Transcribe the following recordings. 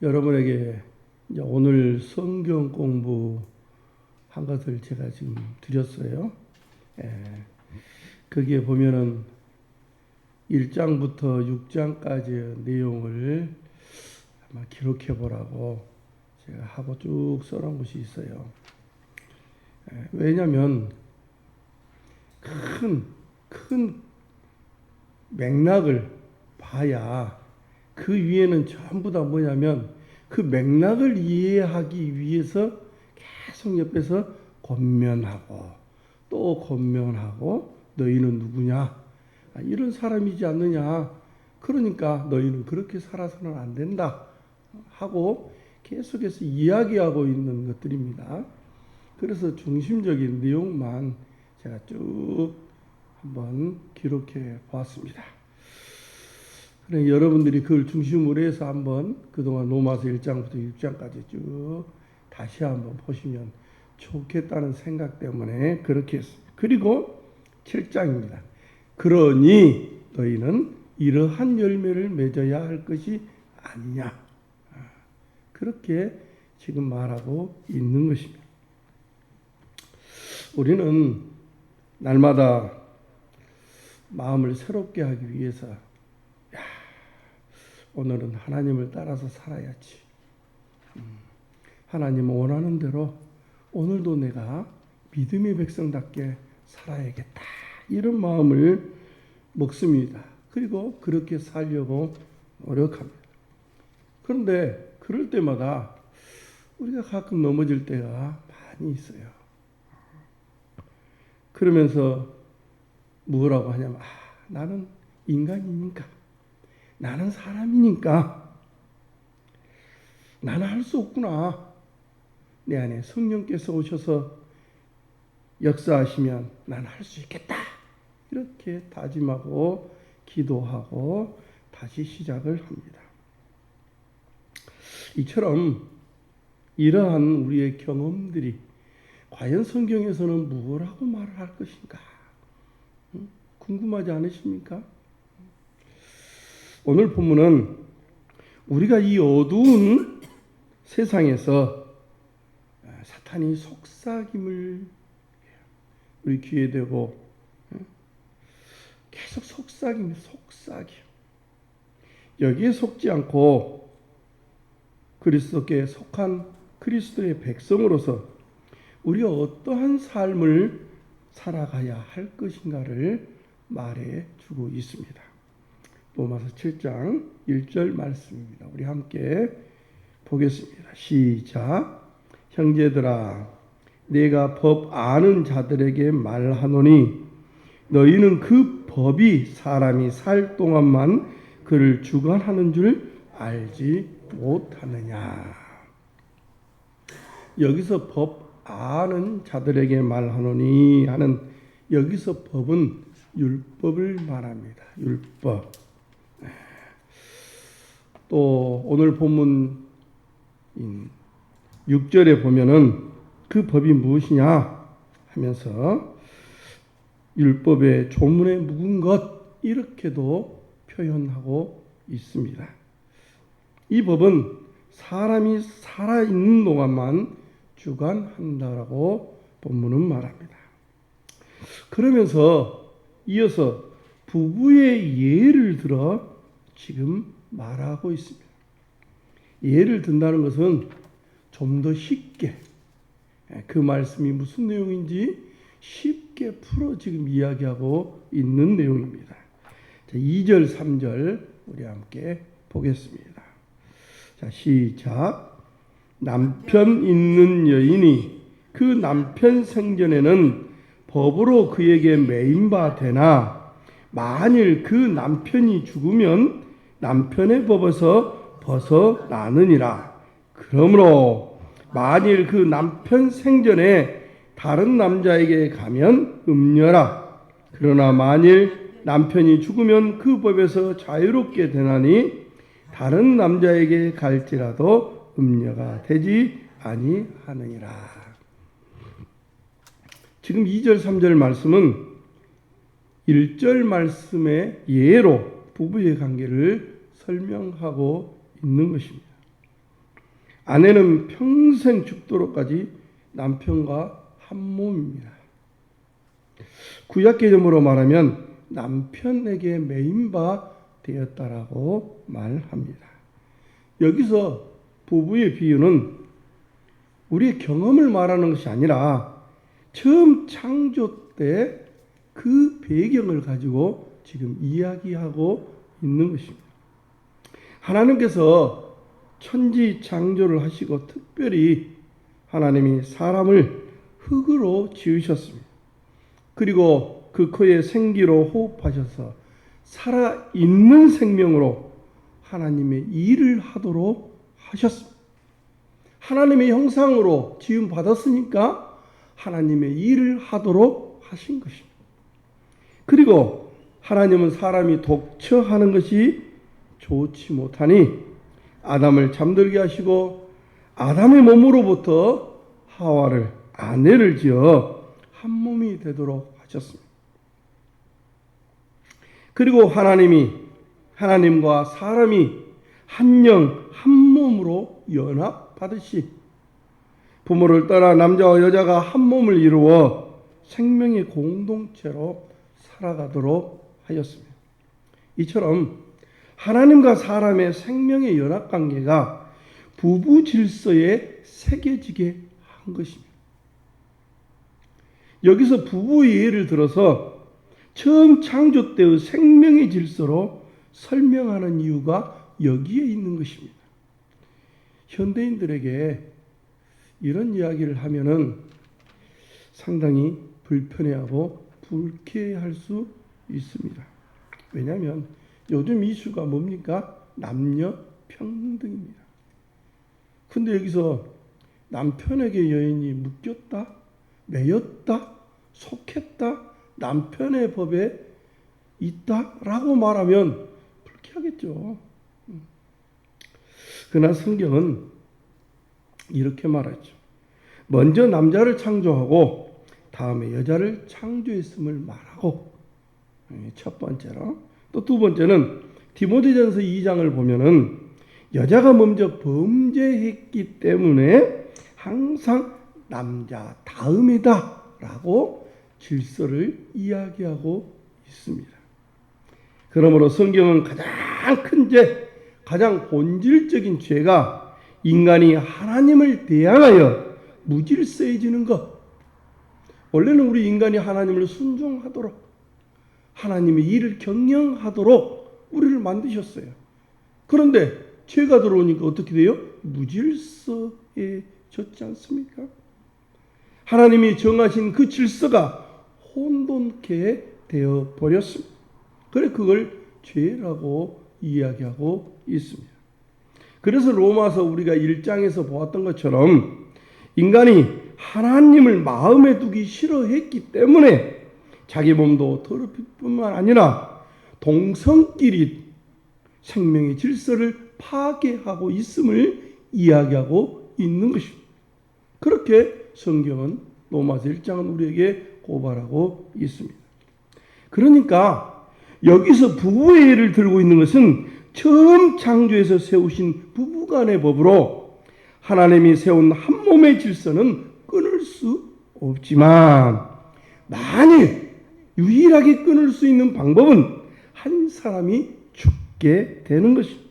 여러분에게 이제 오늘 성경 공부 한 것을 제가 지금 드렸어요. 거기에 보면은 1장부터 6장까지의 내용을 아마 기록해 보라고 제가 하고 쭉 써놓은 것이 있어요. 왜냐하면 큰 맥락을 봐야 그 위에는 전부 다 뭐냐면 그 맥락을 이해하기 위해서 계속 옆에서 권면하고 또 권면하고 너희는 누구냐? 이런 사람이지 않느냐? 그러니까 너희는 그렇게 살아서는 안 된다 하고 계속해서 이야기하고 있는 것들입니다. 그래서 중심적인 내용만 제가 쭉 한번 기록해 보았습니다. 그래 여러분들이 그걸 중심으로 해서 한번 그동안 로마서 1장부터 6장까지 쭉 다시 한번 보시면 좋겠다는 생각 때문에 그렇게 했습니다. 그리고 7장입니다. 그러니 너희는 이러한 열매를 맺어야 할 것이 아니냐. 그렇게 지금 말하고 있는 것입니다. 우리는 날마다 마음을 새롭게 하기 위해서 오늘은 하나님을 따라서 살아야지. 하나님 원하는 대로 오늘도 내가 믿음의 백성답게 살아야겠다. 이런 마음을 먹습니다. 그리고 그렇게 살려고 노력합니다. 그런데 그럴 때마다 우리가 가끔 넘어질 때가 많이 있어요. 그러면서 뭐라고 하냐면 나는 인간이니까 나는 사람이니까 나는 할 수 없구나. 내 안에 성령께서 오셔서 역사하시면 나는 할 수 있겠다. 이렇게 다짐하고 기도하고 다시 시작을 합니다. 이처럼 이러한 우리의 경험들이 과연 성경에서는 무엇라고 말을 할 것인가? 궁금하지 않으십니까? 오늘 본문은 우리가 이 어두운 세상에서 사탄이 속삭임을 우리 귀에 대고 계속 속삭임. 여기에 속지 않고 그리스도께 속한 그리스도의 백성으로서 우리가 어떠한 삶을 살아가야 할 것인가를 말해주고 있습니다. 로마서 7장 1절 말씀입니다. 우리 함께 보겠습니다. 시작. 형제들아 내가 법 아는 자들에게 말하노니 너희는 그 법이 사람이 살 동안만 그를 주관하는 줄 알지 못하느냐. 여기서 법 아는 자들에게 말하노니 하는 여기서 법은 율법을 말합니다. 율법. 또 오늘 본문 6절에 보면은 그 법이 무엇이냐 하면서 율법의 조문에 묵은 것 이렇게도 표현하고 있습니다. 이 법은 사람이 살아있는 동안만 주관한다라고 본문은 말합니다. 그러면서 이어서 부부의 예를 들어 지금 말하고 있습니다. 예를 든다는 것은 좀 더 쉽게 그 말씀이 무슨 내용인지 쉽게 풀어 지금 이야기하고 있는 내용입니다. 자, 2절 3절 우리 함께 보겠습니다. 자, 시작. 남편 있는 여인이 그 남편 생전에는 법으로 그에게 매인바 되나 만일 그 남편이 죽으면 남편의 법에서 벗어나느니라. 그러므로 만일 그 남편 생전에 다른 남자에게 가면 음녀라. 그러나 만일 남편이 죽으면 그 법에서 자유롭게 되나니 다른 남자에게 갈지라도 음녀가 되지 아니하느니라. 지금 2절 3절 말씀은 1절 말씀의 예로 부부의 관계를 설명하고 있는 것입니다. 아내는 평생 죽도록까지 남편과 한 몸입니다. 구약 개념으로 말하면 남편에게 매인바 되었다라고 말합니다. 여기서 부부의 비유는 우리의 경험을 말하는 것이 아니라 처음 창조 때 그 배경을 가지고 지금 이야기하고 있는 것입니다. 하나님께서 천지 창조를 하시고 특별히 하나님이 사람을 흙으로 지으셨습니다. 그리고 그 코에 생기로 호흡하셔서 살아있는 생명으로 하나님의 일을 하도록 하셨습니다. 하나님의 형상으로 지음 받았으니까 하나님의 일을 하도록 하신 것입니다. 그리고 하나님은 사람이 독처하는 것이 좋지 못하니 아담을 잠들게 하시고 아담의 몸으로부터 하와를 아내를 지어 한 몸이 되도록 하셨습니다. 그리고 하나님과 사람이 한 영 한 몸으로 연합하듯이 부모를 떠나 남자와 여자가 한 몸을 이루어 생명의 공동체로 살아가도록 하였습니다. 이처럼 하나님과 사람의 생명의 연합관계가 부부 질서에 새겨지게 한 것입니다. 여기서 부부의 예를 들어서 처음 창조 때의 생명의 질서로 설명하는 이유가 여기에 있는 것입니다. 현대인들에게 이런 이야기를 하면은 상당히 불편해하고 불쾌할 수 있습니다. 왜냐하면 요즘 이슈가 뭡니까? 남녀 평등입니다. 근데 여기서 남편에게 여인이 묶였다, 매였다, 속했다, 남편의 법에 있다라고 말하면 불쾌하겠죠. 그러나 성경은 이렇게 말하죠. 먼저 남자를 창조하고 다음에 여자를 창조했음을 말하고, 첫 번째로. 또 두 번째는 디모데전서 2장을 보면은 여자가 먼저 범죄했기 때문에 항상 남자 다음이다 라고 질서를 이야기하고 있습니다. 그러므로 성경은 가장 큰 죄, 가장 본질적인 죄가 인간이 하나님을 대항하여 무질서해지는 것. 원래는 우리 인간이 하나님을 순종하도록, 하나님의 일을 경영하도록 우리를 만드셨어요. 그런데 죄가 들어오니까 어떻게 돼요? 무질서해졌지 않습니까? 하나님이 정하신 그 질서가 혼돈케 되어 버렸습니다. 그래 그걸 죄라고 이야기하고 있습니다. 그래서 로마서 우리가 1장에서 보았던 것처럼 인간이 하나님을 마음에 두기 싫어했기 때문에 자기 몸도 더럽힐 뿐만 아니라 동성끼리 생명의 질서를 파괴하고 있음을 이야기하고 있는 것입니다. 그렇게 성경은 로마서 1장은 우리에게 고발하고 있습니다. 그러니까 여기서 부부의 예를 들고 있는 것은 처음 창조에서 세우신 부부간의 법으로 하나님이 세운 한 몸의 질서는 끊을 수 없지만 만일 유일하게 끊을 수 있는 방법은 한 사람이 죽게 되는 것입니다.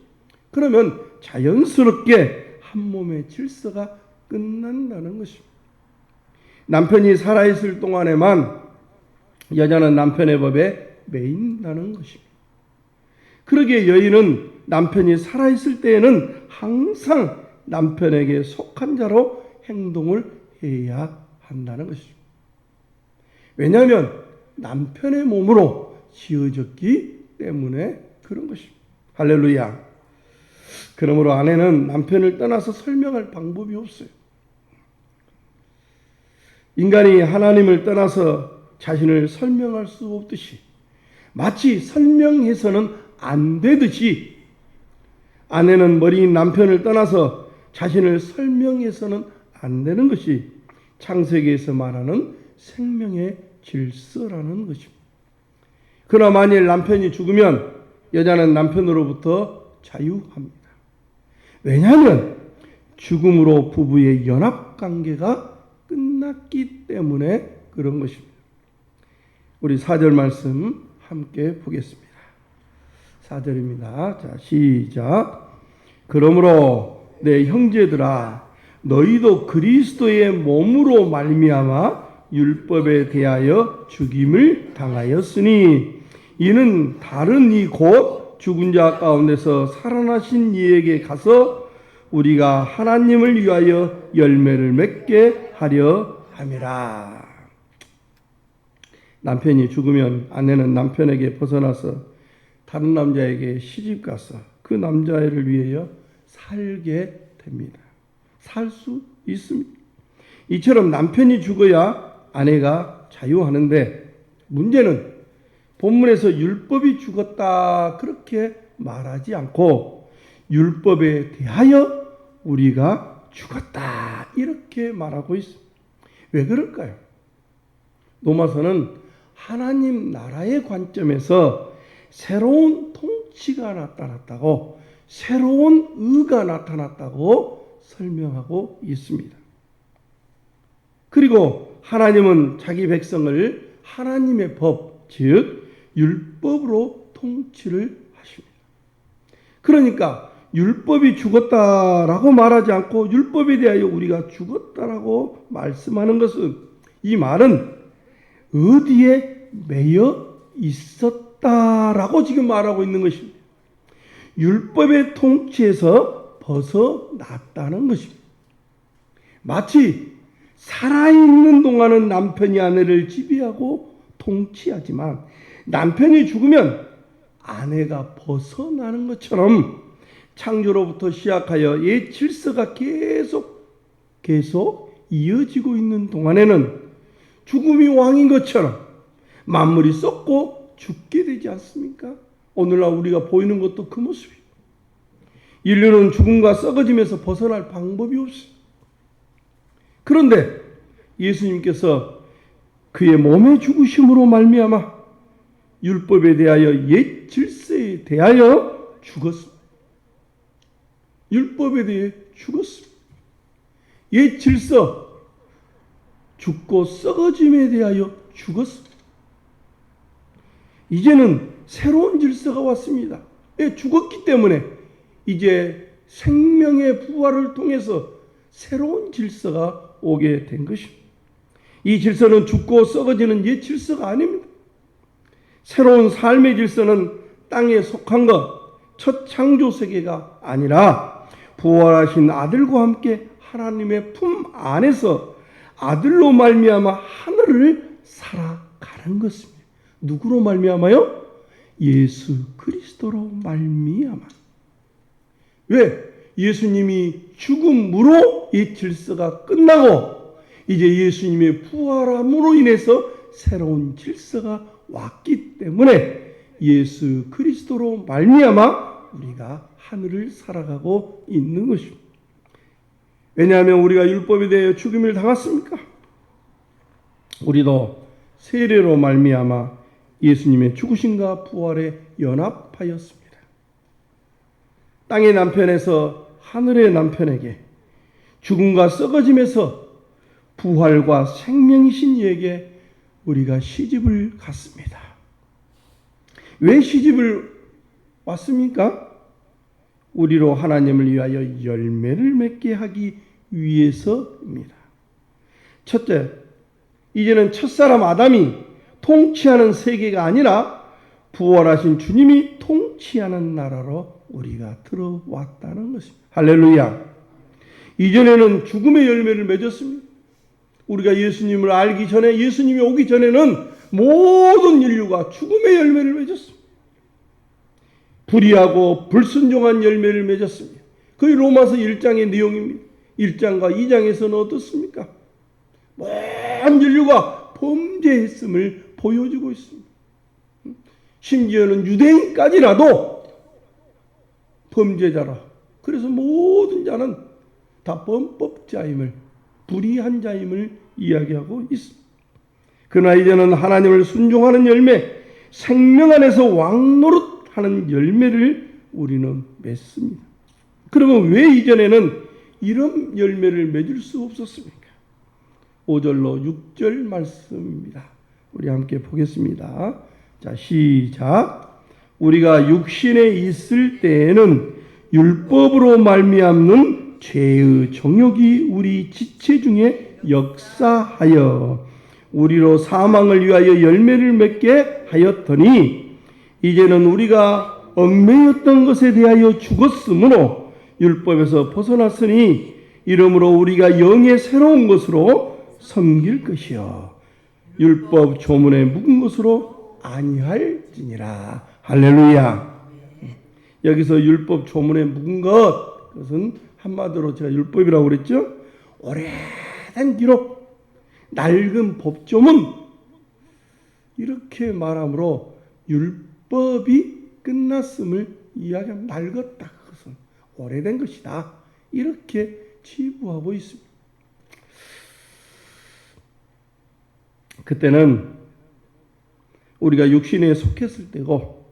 그러면 자연스럽게 한 몸의 질서가 끝난다는 것입니다. 남편이 살아있을 동안에만 여자는 남편의 법에 매인다는 것입니다. 그러기에 여인은 남편이 살아있을 때에는 항상 남편에게 속한 자로 행동을 해야 한다는 것입니다. 왜냐하면 남편의 몸으로 지어졌기 때문에 그런 것입니다. 할렐루야. 그러므로 아내는 남편을 떠나서 설명할 방법이 없어요. 인간이 하나님을 떠나서 자신을 설명할 수 없듯이 마치 설명해서는 안 되듯이 아내는 머리인 남편을 떠나서 자신을 설명해서는 안 되는 것이 창세기에서 말하는 생명의 질서라는 것입니다. 그러나 만일 남편이 죽으면 여자는 남편으로부터 자유합니다. 왜냐하면 죽음으로 부부의 연합 관계가 끝났기 때문에 그런 것입니다. 우리 4절 말씀 함께 보겠습니다. 4절입니다. 자, 시작. 그러므로 내 형제들아, 너희도 그리스도의 몸으로 말미암아 율법에 대하여 죽임을 당하였으니 이는 다른 이 곧 죽은 자 가운데서 살아나신 이에게 가서 우리가 하나님을 위하여 열매를 맺게 하려 함이라. 남편이 죽으면 아내는 남편에게 벗어나서 다른 남자에게 시집가서 그 남자애를 위하여 살게 됩니다. 살 수 있습니다. 이처럼 남편이 죽어야 아내가 자유하는데 문제는 본문에서 율법이 죽었다 그렇게 말하지 않고 율법에 대하여 우리가 죽었다 이렇게 말하고 있습니다. 왜 그럴까요? 로마서는 하나님 나라의 관점에서 새로운 통치가 나타났다고, 새로운 의가 나타났다고 설명하고 있습니다. 그리고 하나님은 자기 백성을 하나님의 법, 즉 율법으로 통치를 하십니다. 그러니까 율법이 죽었다라고 말하지 않고 율법에 대하여 우리가 죽었다라고 말씀하는 것은, 이 말은 어디에 매여 있었다라고 지금 말하고 있는 것입니다. 율법의 통치에서 벗어났다는 것입니다. 마치 살아있는 동안은 남편이 아내를 지배하고 통치하지만 남편이 죽으면 아내가 벗어나는 것처럼 창조로부터 시작하여 옛 질서가 계속 이어지고 있는 동안에는 죽음이 왕인 것처럼 만물이 썩고 죽게 되지 않습니까? 오늘날 우리가 보이는 것도 그 모습이에요. 인류는 죽음과 썩어지면서 벗어날 방법이 없어요. 그런데 예수님께서 그의 몸의 죽으심으로 말미암아 율법에 대하여 옛 질서에 대하여 죽었습니다. 율법에 대해 죽었습니다. 옛 질서, 죽고 썩어짐에 대하여 죽었습니다. 이제는 새로운 질서가 왔습니다. 죽었기 때문에 이제 생명의 부활을 통해서 새로운 질서가 오게 된 것입니다. 이 질서는 죽고 썩어지는 옛 질서가 아닙니다. 새로운 삶의 질서는 땅에 속한 것, 첫 창조 세계가 아니라 부활하신 아들과 함께 하나님의 품 안에서 아들로 말미암아 하늘을 살아가는 것입니다. 누구로 말미암아요? 예수 그리스도로 말미암아. 왜? 예수님이 죽음으로 이 질서가 끝나고 이제 예수님의 부활함으로 인해서 새로운 질서가 왔기 때문에 예수 그리스도로 말미암아 우리가 하늘을 살아가고 있는 것입니다. 왜냐하면 우리가 율법에 대해 죽임을 당했습니까? 우리도 세례로 말미암아 예수님의 죽으심과 부활에 연합하였습니다. 땅의 남편에서 하늘의 남편에게, 죽음과 썩어짐에서 부활과 생명이신 이에게 우리가 시집을 갔습니다. 왜 시집을 왔습니까? 우리로 하나님을 위하여 열매를 맺게 하기 위해서입니다. 첫째, 이제는 첫사람 아담이 통치하는 세계가 아니라 부활하신 주님이 통치하는 나라로 우리가 들어왔다는 것입니다. 할렐루야. 이전에는 죽음의 열매를 맺었습니다. 우리가 예수님을 알기 전에, 예수님이 오기 전에는 모든 인류가 죽음의 열매를 맺었습니다. 불의하고 불순종한 열매를 맺었습니다. 그게 로마서 1장의 내용입니다. 1장과 2장에서는 어떻습니까? 모든 인류가 범죄했음을 보여주고 있습니다. 심지어는 유대인까지라도 범죄자라. 그래서 모든 자는 다 범법자임을, 불의한 자임을 이야기하고 있습니다. 그러나 이제는 하나님을 순종하는 열매, 생명 안에서 왕노릇하는 열매를 우리는 맺습니다. 그러면 왜 이전에는 이런 열매를 맺을 수 없었습니까? 5절로 6절 말씀입니다. 우리 함께 보겠습니다. 자, 시작. 우리가 육신에 있을 때에는 율법으로 말미암는 죄의 정욕이 우리 지체 중에 역사하여 우리로 사망을 위하여 열매를 맺게 하였더니 이제는 우리가 얽매였던 것에 대하여 죽었으므로 율법에서 벗어났으니 이러므로 우리가 영의 새로운 것으로 섬길 것이요 율법 조문에 묵은 것으로 아니할지니라. 할렐루야. 여기서 율법 조문에 묵은 것, 그것은 한마디로 제가 율법이라고 그랬죠. 오래된 기록, 낡은 법조문, 이렇게 말하므로 율법이 끝났음을 이야기하면 낡았다. 그것은 오래된 것이다. 이렇게 치부하고 있습니다. 그때는 우리가 육신에 속했을 때고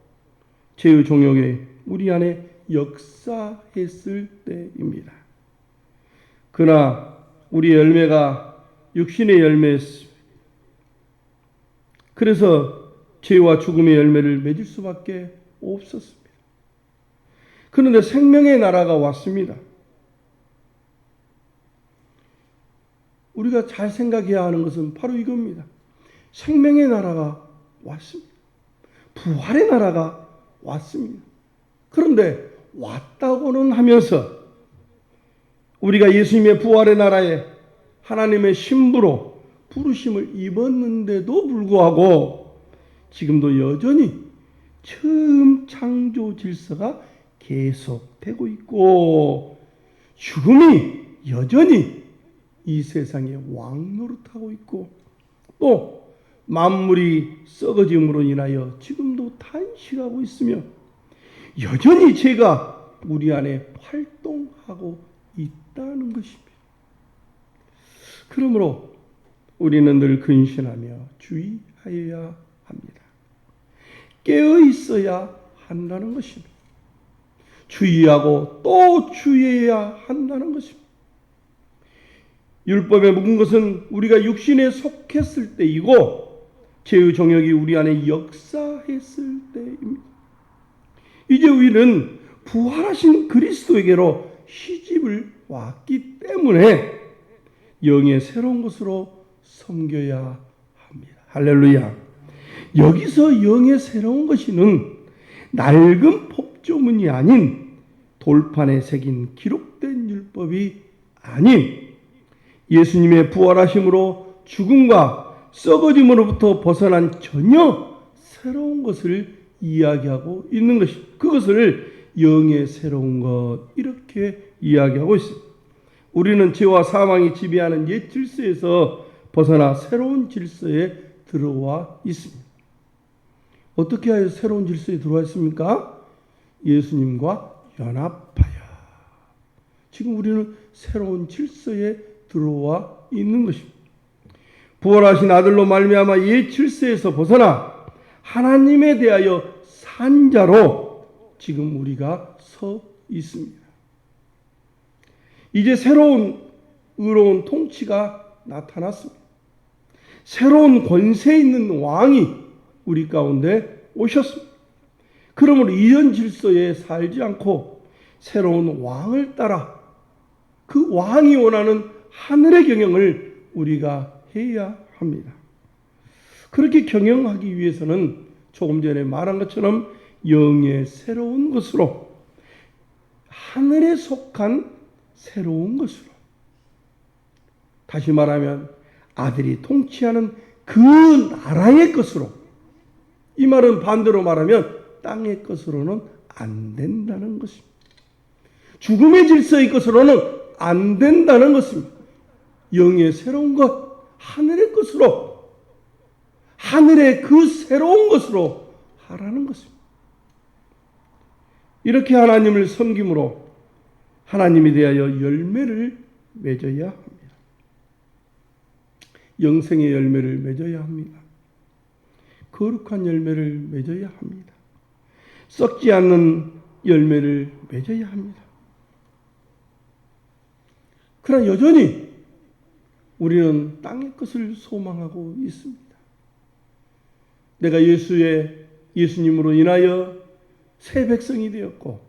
죄의 종욕에 우리 안에 역사했을 때입니다. 그러나 우리의 열매가 육신의 열매였습니다. 그래서 죄와 죽음의 열매를 맺을 수밖에 없었습니다. 그런데 생명의 나라가 왔습니다. 우리가 잘 생각해야 하는 것은 바로 이겁니다. 생명의 나라가 왔습니다. 부활의 나라가 왔습니다. 그런데 왔다고는 하면서 우리가 예수님의 부활의 나라에 하나님의 신부로 부르심을 입었는데도 불구하고 지금도 여전히 처음 창조 질서가 계속되고 있고 죽음이 여전히 이 세상에 왕노릇하고 있고 또 만물이 썩어짐으로 인하여 지금도 탄식하고 있으며 여전히 죄가 우리 안에 활동하고 있다는 것입니다. 그러므로 우리는 늘 근신하며 주의하여야 합니다. 깨어 있어야 한다는 것입니다. 주의하고 또 주의해야 한다는 것입니다. 율법에 묵은 것은 우리가 육신에 속했을 때이고 죄의 정욕이 우리 안에 역사했을 때입니다. 이제 우리는 부활하신 그리스도에게로 시집을 왔기 때문에 영의 새로운 것으로 섬겨야 합니다. 할렐루야. 여기서 영의 새로운 것이는 낡은 법조문이 아닌 돌판에 새긴 기록된 율법이 아닌 예수님의 부활하심으로 죽음과 썩어짐으로부터 벗어난 전혀 새로운 것을 이야기하고 있는 것입니다. 그것을 영의 새로운 것 이렇게 이야기하고 있습니다. 우리는 죄와 사망이 지배하는 옛 질서에서 벗어나 새로운 질서에 들어와 있습니다. 어떻게 하여 새로운 질서에 들어와 있습니까? 예수님과 연합하여. 지금 우리는 새로운 질서에 들어와 있는 것입니다. 부활하신 아들로 말미암아 옛 질서에서 벗어나 하나님에 대하여 산 자로 지금 우리가 서 있습니다. 이제 새로운 의로운 통치가 나타났습니다. 새로운 권세 있는 왕이 우리 가운데 오셨습니다. 그러므로 이전 질서에 살지 않고 새로운 왕을 따라 그 왕이 원하는 하늘의 경영을 우리가 해야 합니다. 그렇게 경영하기 위해서는 조금 전에 말한 것처럼 영의 새로운 것으로 하늘에 속한 새로운 것으로 다시 말하면 아들이 통치하는 그 나라의 것으로 이 말은 반대로 말하면 땅의 것으로는 안 된다는 것입니다. 죽음의 질서의 것으로는 안 된다는 것입니다. 영의 새로운 것, 하늘의 것으로 하늘의 그 새로운 것으로 하라는 것입니다. 이렇게 하나님을 섬김으로 하나님에 대하여 열매를 맺어야 합니다. 영생의 열매를 맺어야 합니다. 거룩한 열매를 맺어야 합니다. 썩지 않는 열매를 맺어야 합니다. 그러나 여전히 우리는 땅의 것을 소망하고 있습니다. 내가 예수님으로 인하여 새 백성이 되었고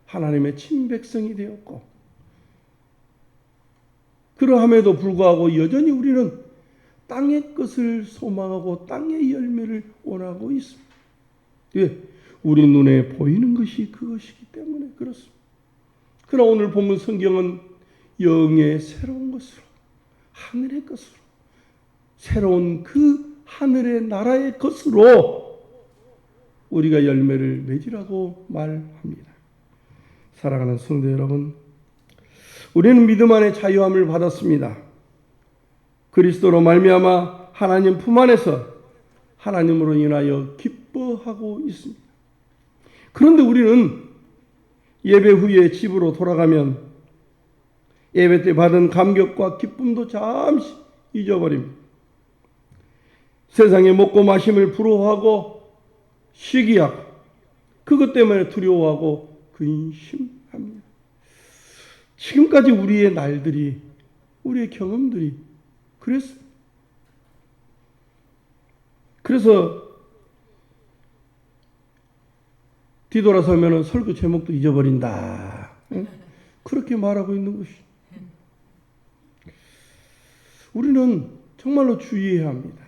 하나님의 친백성이 되었고 그러함에도 불구하고 여전히 우리는 땅의 것을 소망하고 땅의 열매를 원하고 있습니다. 왜? 우리 눈에 보이는 것이 그것이기 때문에 그렇습니다. 그러나 오늘 본문 성경은 영의 새로운 것으로 하늘의 것으로 새로운 그 하늘의 나라의 것으로 우리가 열매를 맺으라고 말합니다. 사랑하는 성도 여러분, 우리는 믿음 안에 자유함을 받았습니다. 그리스도로 말미암아 하나님 품 안에서 하나님으로 인하여 기뻐하고 있습니다. 그런데 우리는 예배 후에 집으로 돌아가면 예배 때 받은 감격과 기쁨도 잠시 잊어버립니다. 세상에 먹고 마심을 부러워하고 시기하고 그것 때문에 두려워하고 근심합니다. 지금까지 우리의 날들이 우리의 경험들이 그랬어요. 그래서 뒤돌아서면 설교 제목도 잊어버린다. 그렇게 말하고 있는 것이. 우리는 정말로 주의해야 합니다.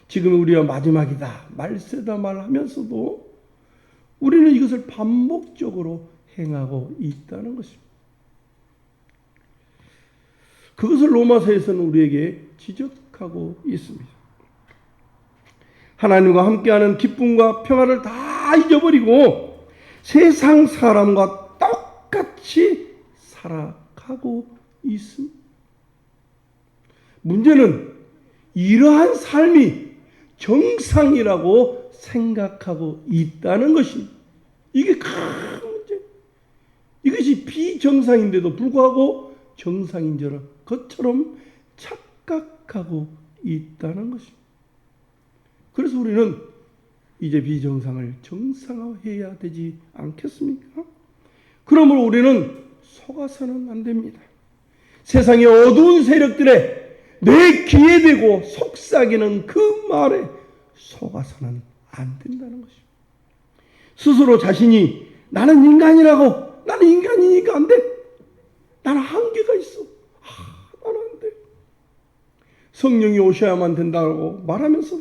지금 우리가 마지막이다, 말세다 말하면서도 우리는 이것을 반복적으로 행하고 있다는 것입니다. 그것을 로마서에서는 우리에게 지적하고 있습니다. 하나님과 함께하는 기쁨과 평화를 다 잊어버리고 세상 사람과 똑같이 살아가고 있습니다. 문제는 이러한 삶이 정상이라고 생각하고 있다는 것입니다. 이게 큰 문제. 이것이 비정상인데도 불구하고 정상인 것처럼 착각하고 있다는 것입니다. 그래서 우리는 이제 비정상을 정상화해야 되지 않겠습니까? 그러므로 우리는 속아서는 안 됩니다. 세상의 어두운 세력들의 내 귀에 대고 속삭이는 그 말에 속아서는 안 된다는 것입니다. 스스로 자신이 나는 인간이라고, 나는 인간이니까 안 돼, 나는 한계가 있어, 나는 안 돼, 성령이 오셔야만 된다고 말하면서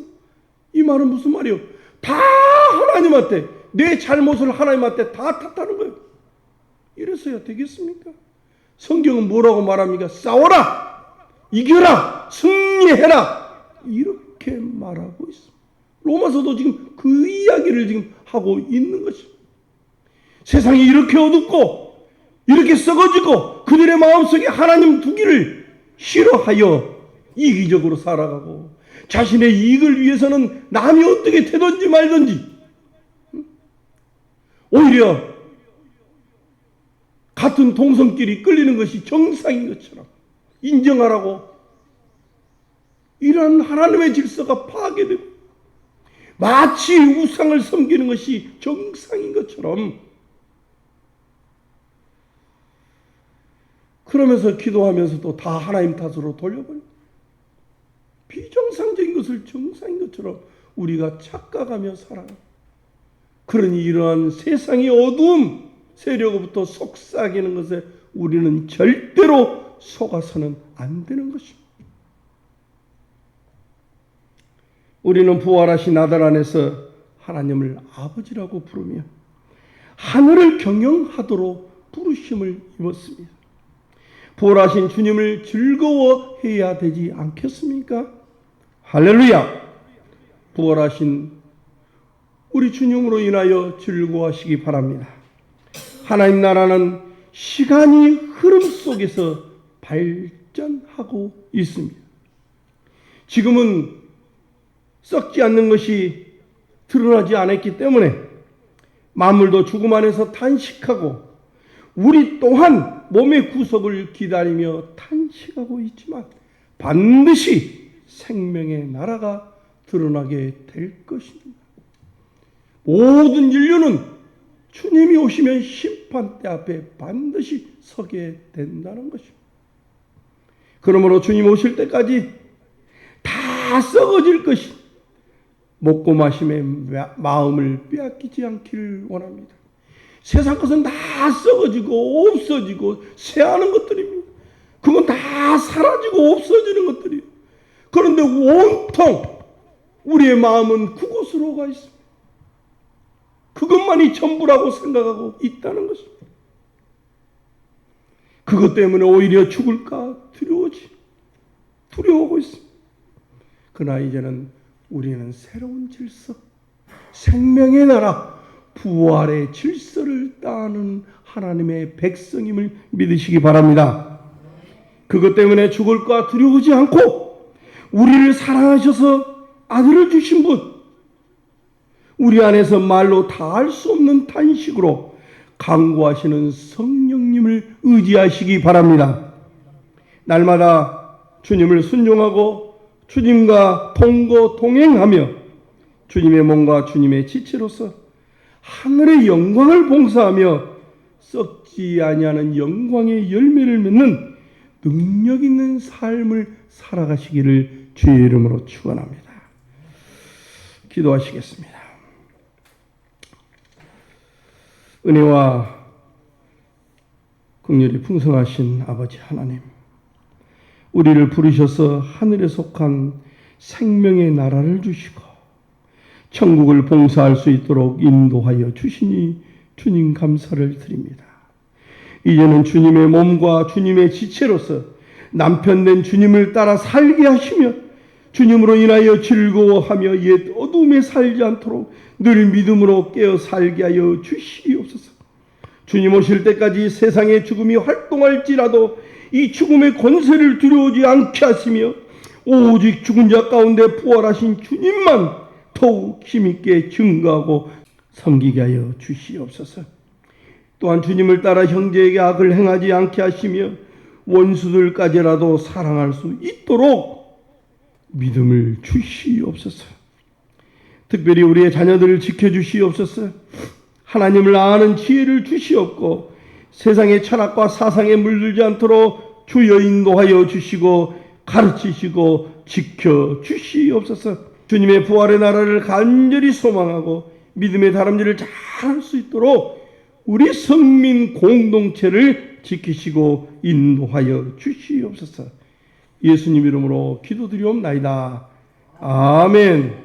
이 말은 무슨 말이요? 다 하나님한테, 내 잘못을 하나님한테 다 탓하는 거예요. 이래서야 되겠습니까? 성경은 뭐라고 말합니까? 싸워라! 이겨라! 승리해라! 이렇게 말하고 있습니다. 로마서도 지금 그 이야기를 지금 하고 있는 것입니다. 세상이 이렇게 어둡고 이렇게 썩어지고 그들의 마음속에 하나님 두기를 싫어하여 이기적으로 살아가고 자신의 이익을 위해서는 남이 어떻게 되든지 말든지 오히려 같은 동성끼리 끌리는 것이 정상인 것처럼 인정하라고 이런 하나님의 질서가 파괴되고 마치 우상을 섬기는 것이 정상인 것처럼 그러면서 기도하면서도 다 하나님 탓으로 돌려버립니다. 비정상적인 것을 정상인 것처럼 우리가 착각하며 살아갑니다. 그러니 이러한 세상의 어두움 세력으로부터 속삭이는 것에 우리는 절대로 속아서는 안 되는 것입니다. 우리는 부활하신 아들 안에서 하나님을 아버지라고 부르며 하늘을 경영하도록 부르심을 입었습니다. 부활하신 주님을 즐거워해야 되지 않겠습니까? 할렐루야! 부활하신 우리 주님으로 인하여 즐거워하시기 바랍니다. 하나님 나라는 시간이 흐름 속에서 발전하고 있습니다. 지금은 썩지 않는 것이 드러나지 않았기 때문에 만물도 죽음 안에서 탄식하고 우리 또한 몸의 구속을 기다리며 탄식하고 있지만 반드시 생명의 나라가 드러나게 될 것입니다. 모든 인류는 주님이 오시면 심판대 앞에 반드시 서게 된다는 것입니다. 그러므로 주님 오실 때까지 다 썩어질 것이 먹고 마심의 마음을 빼앗기지 않기를 원합니다. 세상 것은 다 썩어지고 없어지고 쇠하는 것들입니다. 그건 다 사라지고 없어지는 것들이에요. 그런데 온통 우리의 마음은 그곳으로 가 있습니다. 그것만이 전부라고 생각하고 있다는 것입니다. 그것 때문에 오히려 죽을까 두려워하고 있습니다. 그러나 이제는 우리는 새로운 질서, 생명의 나라, 부활의 질서를 따르는 하나님의 백성임을 믿으시기 바랍니다. 그것 때문에 죽을까 두려워하지 않고 우리를 사랑하셔서 아들을 주신 분, 우리 안에서 말로 다할 수 없는 탄식으로 강구하시는 성령님을 의지하시기 바랍니다. 날마다 주님을 순종하고 주님과 동행하며 주님의 몸과 주님의 지체로서 하늘의 영광을 봉사하며 썩지 아니하는 영광의 열매를 맺는 능력 있는 삶을 살아가시기를 주의 이름으로 축원합니다. 기도하시겠습니다. 은혜와 긍휼이 풍성하신 아버지 하나님, 우리를 부르셔서 하늘에 속한 생명의 나라를 주시고 천국을 봉사할 수 있도록 인도하여 주시니 주님 감사를 드립니다. 이제는 주님의 몸과 주님의 지체로서 남편된 주님을 따라 살게 하시며 주님으로 인하여 즐거워하며 옛 어둠에 살지 않도록 늘 믿음으로 깨어 살게 하여 주시옵소서. 주님 오실 때까지 세상의 죽음이 활동할지라도 이 죽음의 권세를 두려워하지 않게 하시며 오직 죽은 자 가운데 부활하신 주님만 더욱 힘있게 증거하고 섬기게 하여 주시옵소서. 또한 주님을 따라 형제에게 악을 행하지 않게 하시며 원수들까지라도 사랑할 수 있도록 믿음을 주시옵소서. 특별히 우리의 자녀들을 지켜주시옵소서. 하나님을 아는 지혜를 주시옵고 세상의 철학과 사상에 물들지 않도록 주여 인도하여 주시고 가르치시고 지켜주시옵소서. 주님의 부활의 나라를 간절히 소망하고 믿음의 다름질을 잘할 수 있도록 우리 성민 공동체를 지키시고 인도하여 주시옵소서. 예수님 이름으로 기도드리옵나이다. 아멘.